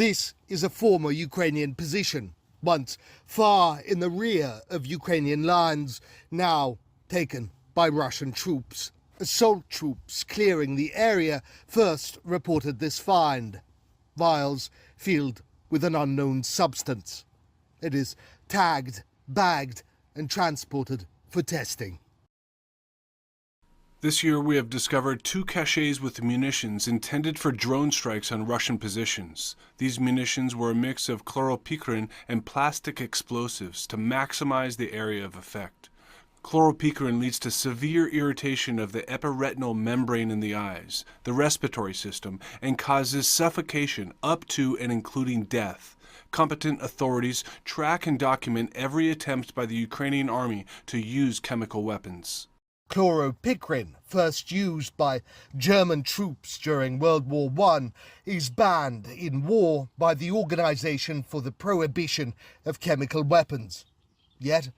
This is a former Ukrainian position, once far in the rear of Ukrainian lines, now taken by Russian troops. Assault troops clearing the area first reported this find. Vials filled with an unknown substance. It is tagged, bagged, and transported for testing. This year we have discovered 2 caches with munitions intended for drone strikes on Russian positions. These munitions were a mix of chloropicrin and plastic explosives to maximize the area of effect. Chloropicrin leads to severe irritation of the epiretinal membrane in the eyes, the respiratory system, and causes suffocation up to and including death. Competent authorities track and document every attempt by the Ukrainian army to use chemical weapons. Chloropicrin, first used by German troops during World War I, is banned in war by the Organization for the Prohibition of Chemical Weapons. Yet,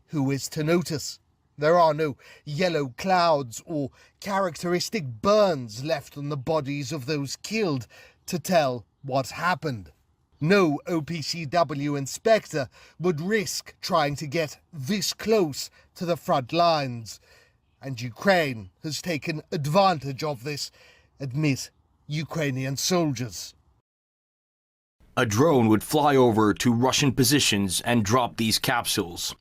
who is to notice? There are no yellow clouds or characteristic burns left on the bodies of those killed to tell what happened. No OPCW inspector would risk trying to get this close to the front lines. And Ukraine has taken advantage of this, admit Ukrainian soldiers. A drone would fly over to Russian positions and drop these capsules.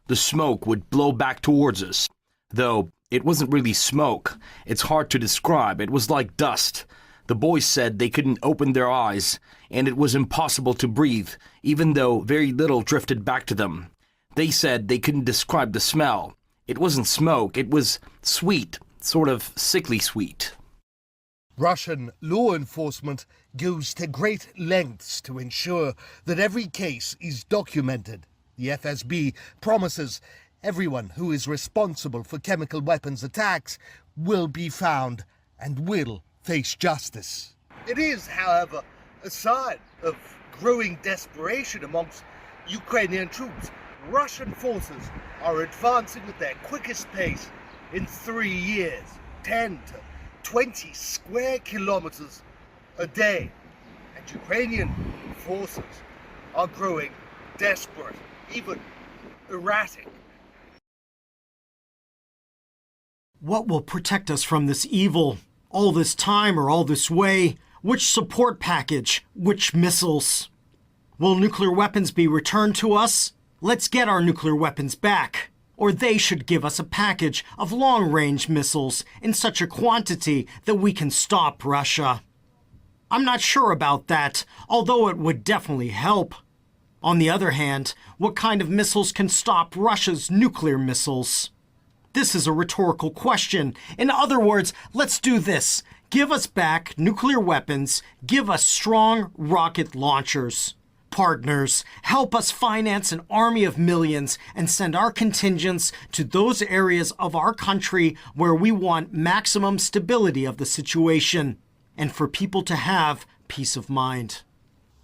The smoke would blow back towards us. Though it wasn't really smoke, it's hard to describe. It was like dust. The boys said they couldn't open their eyes, and it was impossible to breathe, even though very little drifted back to them. They said they couldn't describe the smell. It wasn't smoke, it was sweet, sort of sickly sweet. Russian law enforcement goes to great lengths to ensure that every case is documented. The FSB promises everyone who is responsible for chemical weapons attacks will be found and will face justice. It is, however, a sign of growing desperation amongst Ukrainian troops. Russian forces are advancing at their quickest pace in 3 years, 10 to 20 square kilometers a day. And Ukrainian forces are growing desperate, even erratic. What will protect us from this evil? All this time or all this way? Which support package? Which missiles? Will nuclear weapons be returned to us? Let's get our nuclear weapons back. Or they should give us a package of long-range missiles in such a quantity that we can stop Russia. I'm not sure about that, although it would definitely help. On the other hand, what kind of missiles can stop Russia's nuclear missiles? This is a rhetorical question. In other words, let's do this. Give us back nuclear weapons. Give us strong rocket launchers. Partners, help us finance an army of millions and send our contingents to those areas of our country where we want maximum stability of the situation and for people to have peace of mind.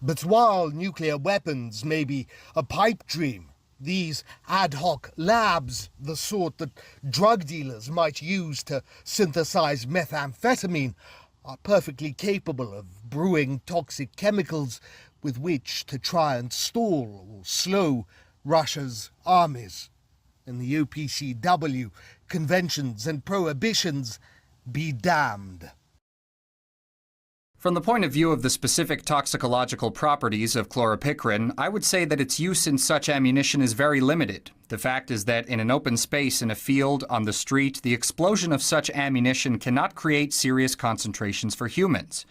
But while nuclear weapons may be a pipe dream, these ad hoc labs, the sort that drug dealers might use to synthesize methamphetamine, are perfectly capable of brewing toxic chemicals with which to try and stall or slow Russia's armies. And the OPCW conventions and prohibitions be damned. From the point of view of the specific toxicological properties of chloropicrin, I would say that its use in such ammunition is very limited. The fact is that in an open space, in a field, on the street, the explosion of such ammunition cannot create serious concentrations for humans.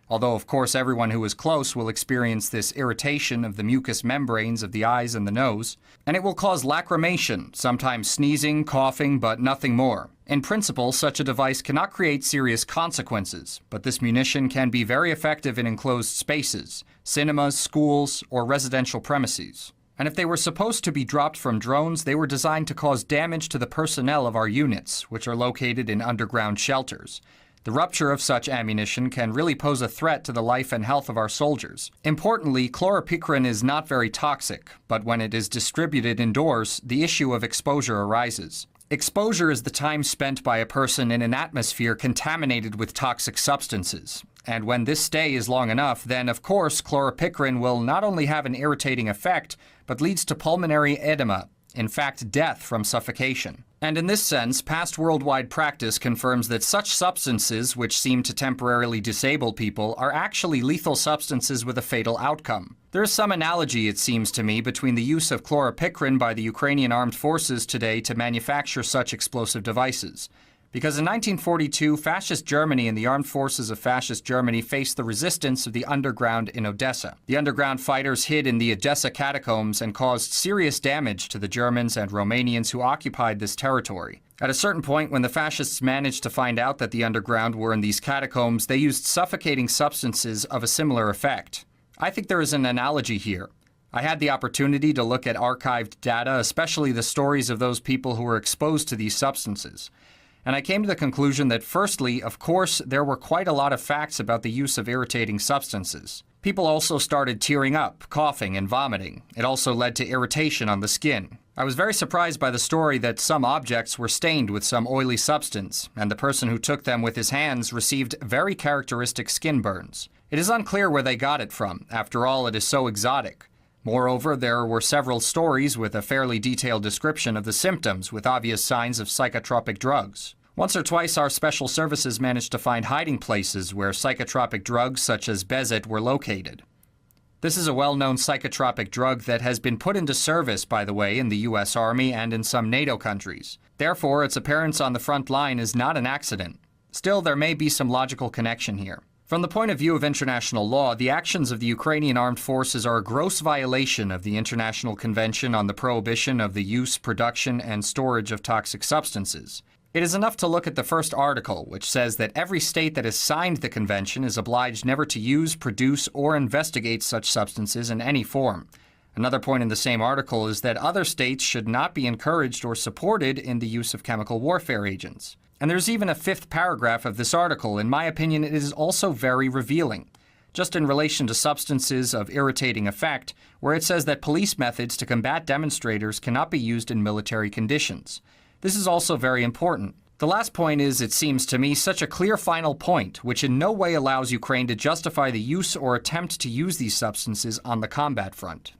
Although, of course, everyone who is close will experience this irritation of the mucous membranes of the eyes and the nose, and it will cause lacrimation, sometimes sneezing, coughing, but nothing more. In principle, such a device cannot create serious consequences, but this munition can be very effective in enclosed spaces, cinemas, schools, or residential premises. And if they were supposed to be dropped from drones, they were designed to cause damage to the personnel of our units, which are located in underground shelters. The rupture of such ammunition can really pose a threat to the life and health of our soldiers. Importantly, chloropicrin is not very toxic, but when it is distributed indoors, the issue of exposure arises. Exposure is the time spent by a person in an atmosphere contaminated with toxic substances. And when this stay is long enough, then of course chloropicrin will not only have an irritating effect, but leads to pulmonary edema, in fact death from suffocation. And in this sense, past worldwide practice confirms that such substances, which seem to temporarily disable people, are actually lethal substances with a fatal outcome. There is some analogy, it seems to me, between the use of chloropicrin by the Ukrainian armed forces today to manufacture such explosive devices. Because in 1942, Fascist Germany and the armed forces of Fascist Germany faced the resistance of the underground in Odessa. The underground fighters hid in the Odessa catacombs and caused serious damage to the Germans and Romanians who occupied this territory. At a certain point, when the fascists managed to find out that the underground were in these catacombs, they used suffocating substances of a similar effect. I think there is an analogy here. I had the opportunity to look at archived data, especially the stories of those people who were exposed to these substances. And I came to the conclusion that firstly, of course, there were quite a lot of facts about the use of irritating substances. People also started tearing up, coughing, and vomiting. It also led to irritation on the skin. I was very surprised by the story that some objects were stained with some oily substance, and the person who took them with his hands received very characteristic skin burns. It is unclear where they got it from. After all, it is so exotic. Moreover, there were several stories with a fairly detailed description of the symptoms with obvious signs of psychotropic drugs. Once or twice, our special services managed to find hiding places where psychotropic drugs such as Bezet were located. This is a well-known psychotropic drug that has been put into service, by the way, in the U.S. Army and in some NATO countries. Therefore, its appearance on the front line is not an accident. Still, there may be some logical connection here. From the point of view of international law, the actions of the Ukrainian armed forces are a gross violation of the International Convention on the Prohibition of the Use, Production, and Storage of Toxic Substances. It is enough to look at the first article, which says that every state that has signed the convention is obliged never to use, produce, or investigate such substances in any form. Another point in the same article is that other states should not be encouraged or supported in the use of chemical warfare agents. And there's even a fifth paragraph of this article. In my opinion, it is also very revealing. Just in relation to substances of irritating effect, where it says that police methods to combat demonstrators cannot be used in military conditions. This is also very important. The last point is, it seems to me, such a clear final point, which in no way allows Ukraine to justify the use or attempt to use these substances on the combat front.